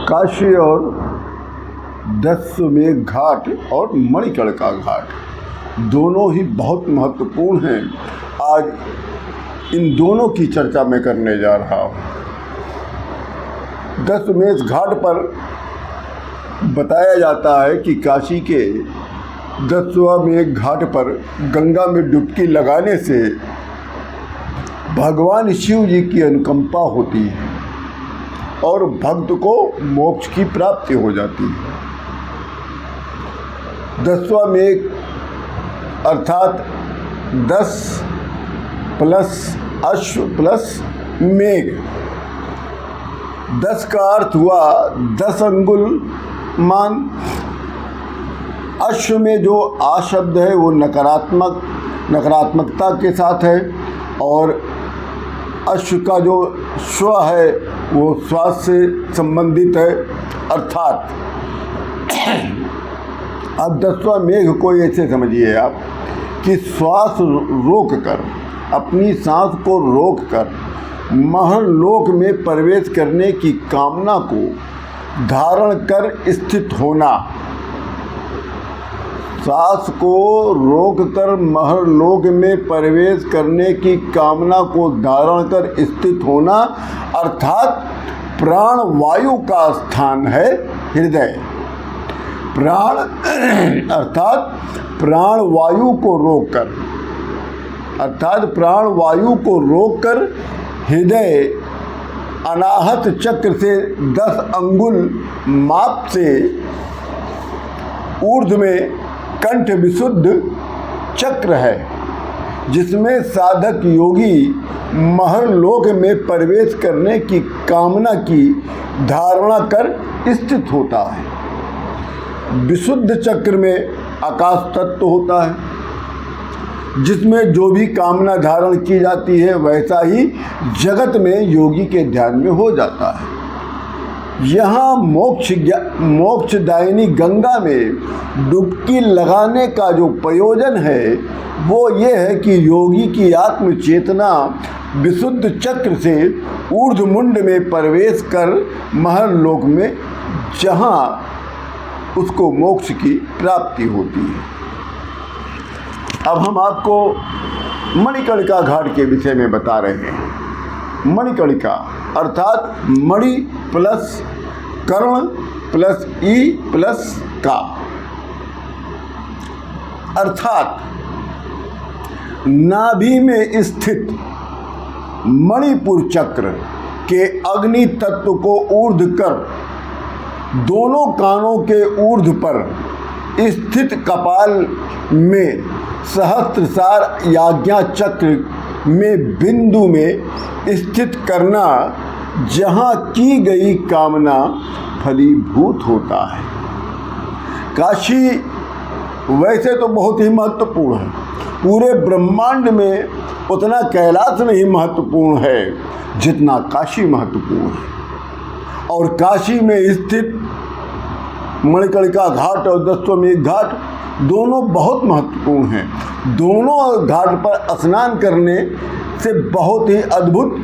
काशी और दशाश्वमेध घाट और मणिकर्णिका घाट दोनों ही बहुत महत्वपूर्ण हैं। आज इन दोनों की चर्चा मैं करने जा रहा हूँ। दशाश्वमेध घाट पर बताया जाता है कि काशी के दशाश्वमेध घाट पर गंगा में डुबकी लगाने से भगवान शिव जी की अनुकंपा होती है और भक्त को मोक्ष की प्राप्ति हो जाती है। दशाश्वमेध अर्थात 10 प्लस अश्व प्लस मेघ। 10 का अर्थ हुआ 10 अंगुल मान। अश्व में जो आ शब्द है वो नकारात्मकता के साथ है और अश्व का जो स्व है वो श्वास से संबंधित है। अर्थात अब दशाश्वमेध को ऐसे समझिए आप कि श्वास रोक कर, अपनी सांस को रोक कर महर्लोक में प्रवेश करने की कामना को धारण कर स्थित होना। सांस को रोककर महर्लोक में प्रवेश करने की कामना को धारण कर स्थित होना अर्थात प्राण वायु का स्थान है हृदय। प्राण अर्थात प्राण वायु को रोककर हृदय अनाहत चक्र से 10 अंगुल माप से ऊर्ध्व में कंठ विशुद्ध चक्र है, जिसमें साधक योगी महर्लोक में प्रवेश करने की कामना की धारणा कर स्थित होता है। विशुद्ध चक्र में आकाश तत्व होता है, जिसमें जो भी कामना धारण की जाती है वैसा ही जगत में योगी के ध्यान में हो जाता है। यहाँ मोक्षदायिनी गंगा में डुबकी लगाने का जो प्रयोजन है वो ये है कि योगी की आत्म चेतना विशुद्ध चक्र से ऊर्ध्वमुंड में प्रवेश कर महर्लोक में जहाँ उसको मोक्ष की प्राप्ति होती है। अब हम आपको मणिकर्णिका घाट के विषय में बता रहे हैं। मणिकर्णिका अर्थात मणि प्लस कर्ण प्लस ई प्लस का अर्थात नाभि में स्थित मणिपुर चक्र के अग्नि तत्व को ऊर्ध्व कर दोनों कानों के ऊर्ध्व पर स्थित कपाल में सहस्त्रसार याज्ञा चक्र में बिंदु में स्थित करना, जहाँ की गई कामना फलीभूत होता है। काशी वैसे तो बहुत ही महत्वपूर्ण है, पूरे ब्रह्मांड में उतना कैलाश नहीं महत्वपूर्ण है जितना काशी महत्वपूर्ण है। और काशी में स्थित मणिकर्णिका घाट और दशाश्वमेध घाट दोनों बहुत महत्वपूर्ण हैं। दोनों घाट पर स्नान करने से बहुत ही अद्भुत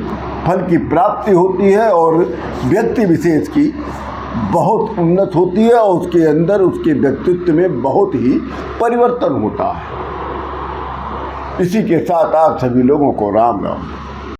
फल की प्राप्ति होती है और व्यक्ति विशेष की बहुत उन्नत होती है और उसके अंदर उसके व्यक्तित्व में बहुत ही परिवर्तन होता है। इसी के साथ आप सभी लोगों को राम राम।